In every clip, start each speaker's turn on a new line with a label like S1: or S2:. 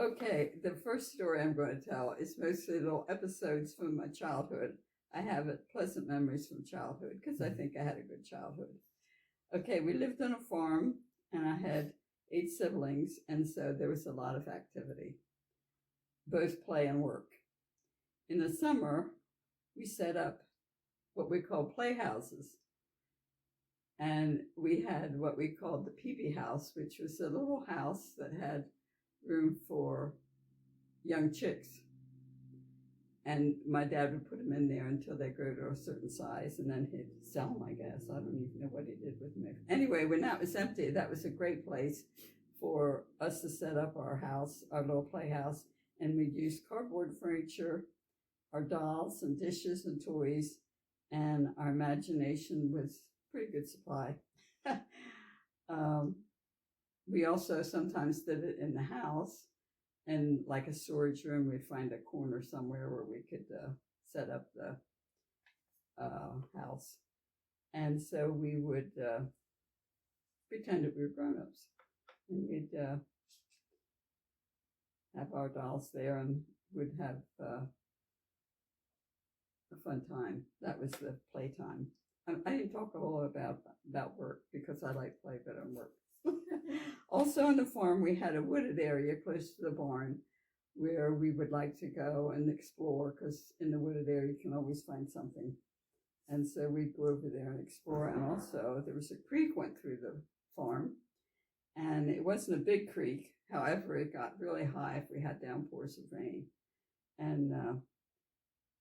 S1: Okay, the first story I'm going to tell is mostly little episodes from my childhood. I have pleasant memories from childhood because I think I had a good childhood. Okay, we lived on a farm and I had 8 siblings, and so there was a lot of activity, both play and work. In the summer, we set up what we call playhouses. And we had what we called the peepee house, which was a little house that had room for young chicks. And my dad would put them in there until they grew to a certain size, and then he'd sell them, I guess. I don't even know what he did with them. Anyway, when that was empty, that was a great place for us to set up our house, our little playhouse. And we'd use cardboard furniture, our dolls and dishes and toys, and our imagination was pretty good supply. We also sometimes did it in the house, and like a storage room, we'd find a corner somewhere where we could set up the house. And so we would pretend that we were grown-ups, and we'd have our dolls there and would have a fun time. That was the playtime. I didn't talk a whole lot about work because I like play better than work. Also on the farm, we had a wooded area close to the barn where we would like to go and explore, because in the wooded area you can always find something. And so we'd go over there and explore. And also there was a creek went through the farm, and it wasn't a big creek. However, it got really high if we had downpours of rain. And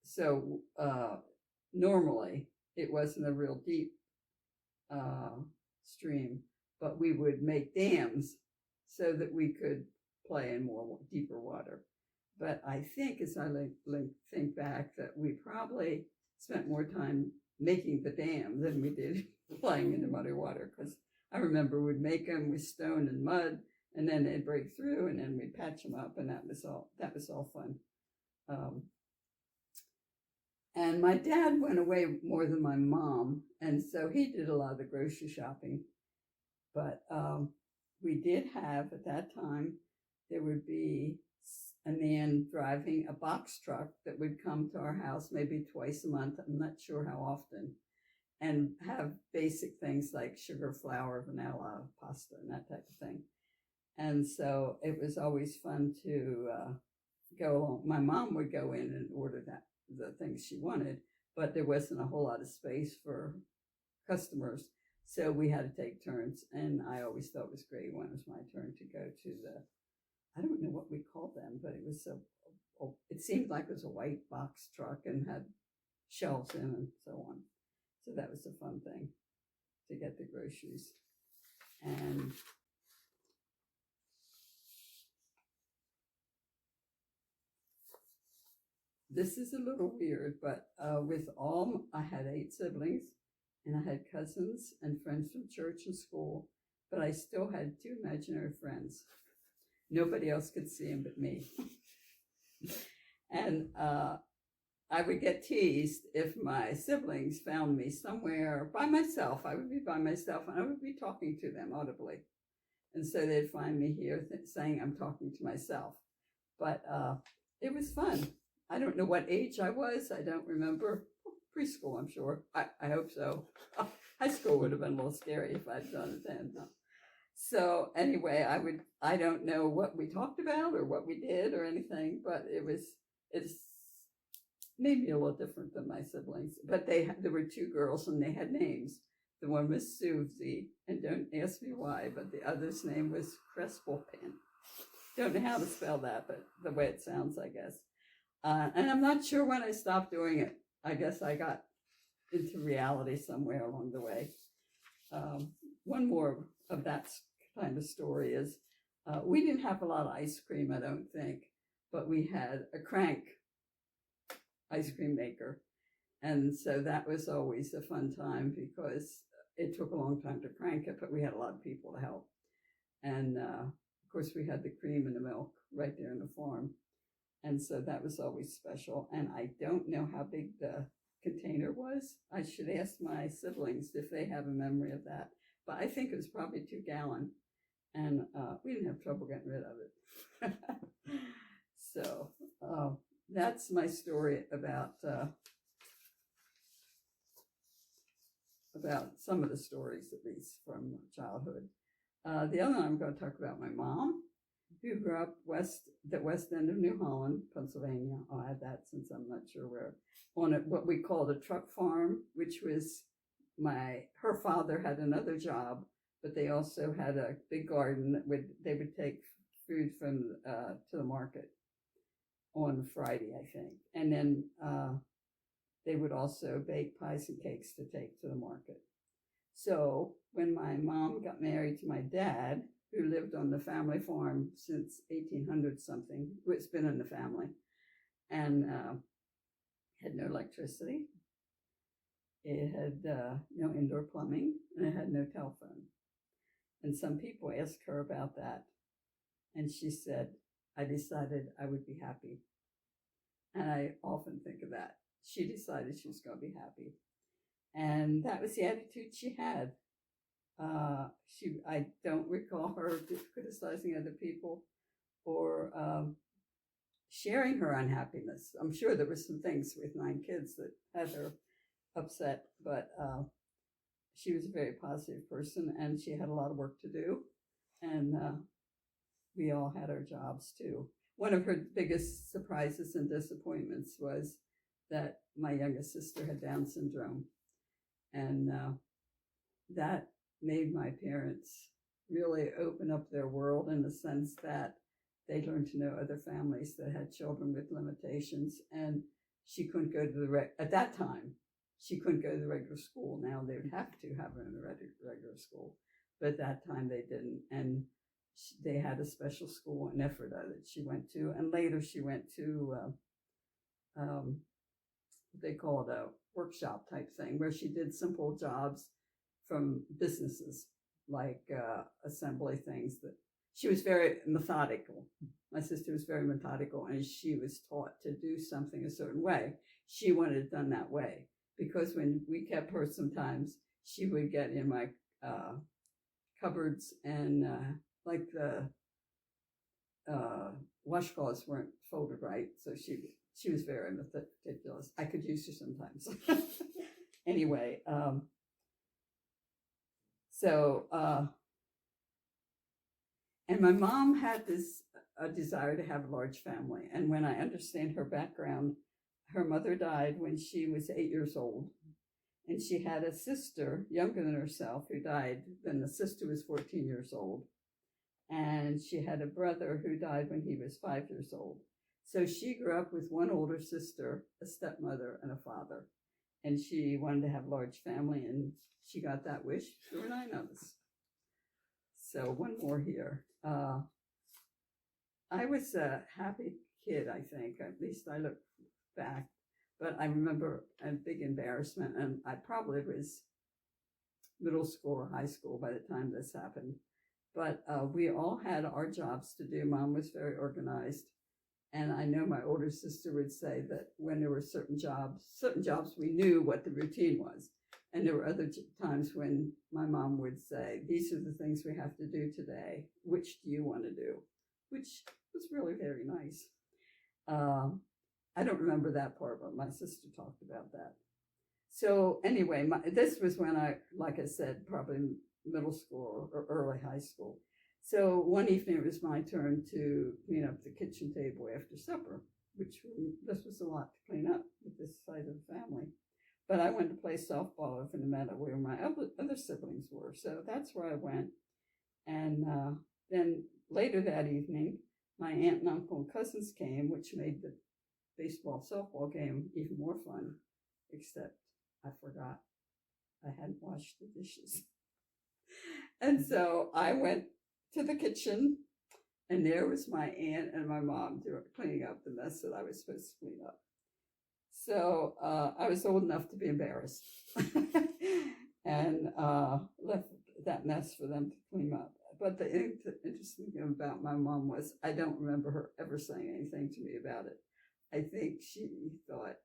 S1: so normally it wasn't a real deep stream, but we would make dams so that we could play in more deeper water. But I think, as I think back, that we probably spent more time making the dam than we did playing in the muddy water, because I remember we'd make them with stone and mud, and then they'd break through, and then we'd patch them up, and that was all fun. And my dad went away more than my mom, and so he did a lot of the grocery shopping. But we did have, at that time, there would be a man driving a box truck that would come to our house maybe twice a month. I'm not sure how often, and have basic things like sugar, flour, vanilla, pasta, and that type of thing. And so it was always fun to go along. My mom would go in and order the things she wanted, but there wasn't a whole lot of space for customers. So we had to take turns, and I always thought it was great when it was my turn to go to I don't know what we called them, but it was it seemed like it was a white box truck and had shelves in and so on. So that was a fun thing to get the groceries. And this is a little weird, but I had 8 siblings, and I had cousins and friends from church and school, but I still had 2 imaginary friends. Nobody else could see them but me. And I would get teased if my siblings found me somewhere by myself. I would be by myself, and I would be talking to them audibly. And so they'd find me here saying I'm talking to myself. But it was fun. I don't know what age I was. I don't remember. Preschool, I'm sure. I hope so. High school would have been a little scary if I'd done it then. No. So anyway, I don't know what we talked about or what we did or anything, but it's made me a little different than my siblings. But there were 2 girls, and they had names. The one was Susie, and don't ask me why, but the other's name was Crespelpin. Don't know how to spell that, but the way it sounds, I guess. And I'm not sure when I stopped doing it. I guess I got into reality somewhere along the way. One more of that kind of story is we didn't have a lot of ice cream, I don't think, but we had a crank ice cream maker. And so that was always a fun time because it took a long time to crank it, but we had a lot of people to help. And of course, we had the cream and the milk right there in the farm. And so that was always special. And I don't know how big the container was. I should ask my siblings if they have a memory of that. But I think it was probably 2 gallon. And we didn't have trouble getting rid of it. So that's my story about some of the stories, at least from childhood. The other one I'm going to talk about my mom, who grew up the west end of New Holland, Pennsylvania. I'll add that since I'm not sure where. On what we called a truck farm, which was her father had another job, but they also had a big garden that they would take food from to the market on Friday, I think, and then they would also bake pies and cakes to take to the market. So when my mom got married to my dad, who lived on the family farm since 1800 something, it's been in the family, and had no electricity. It had no indoor plumbing, and it had no telephone. And some people asked her about that, and she said, I decided I would be happy. And I often think of that. She decided she was going to be happy. And that was the attitude she had. I don't recall her criticizing other people or sharing her unhappiness. I'm sure there were some things with 9 kids that had her upset, but she was a very positive person, and she had a lot of work to do, and we all had our jobs too. One of her biggest surprises and disappointments was that my youngest sister had Down syndrome, and that made my parents really open up their world in the sense that they learned to know other families that had children with limitations, and she couldn't go to at that time, she couldn't go to the regular school. Now they would have to have her in a regular school, but at that time they didn't, and they had a special school in Ephrata that she went to, and later she went to what they called a workshop type thing, where she did simple jobs from businesses, like assembly things. That she was very methodical. My sister was very methodical, and she was taught to do something a certain way. She wanted it done that way, because when we kept her, sometimes she would get in my cupboards, and like the washcloths weren't folded right, so she was very meticulous. I could use her sometimes. Anyway, and my mom had a desire to have a large family. And when I understand her background, her mother died when she was 8 years old. And she had a sister younger than herself who died when the sister was 14 years old. And she had a brother who died when he was 5 years old. So she grew up with one older sister, a stepmother, and a father. And she wanted to have a large family, and she got that wish. There were 9 of us. So one more here. I was a happy kid, I think. At least I look back. But I remember a big embarrassment, and I probably was middle school or high school by the time this happened. But we all had our jobs to do. Mom was very organized. And I know my older sister would say that when there were certain jobs, we knew what the routine was. And there were other times when my mom would say, these are the things we have to do today. Which do you want to do? Which was really very nice. I don't remember that part, but my sister talked about that. So anyway, this was when I, like I said, probably middle school or early high school. So one evening it was my turn to clean up the kitchen table after supper, this was a lot to clean up with this side of the family. But I went to play softball over in the meadow where my other siblings were. So that's where I went. And then later that evening, my aunt and uncle and cousins came, which made the baseball softball game even more fun, except I forgot I hadn't washed the dishes. And so I went to the kitchen, and there was my aunt and my mom cleaning up the mess that I was supposed to clean up. So I was old enough to be embarrassed and left that mess for them to clean up. But the interesting thing about my mom was I don't remember her ever saying anything to me about it. I think she thought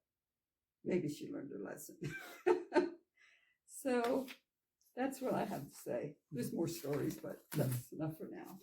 S1: maybe she learned her lesson. So that's what I have to say. There's more stories, but that's enough for now.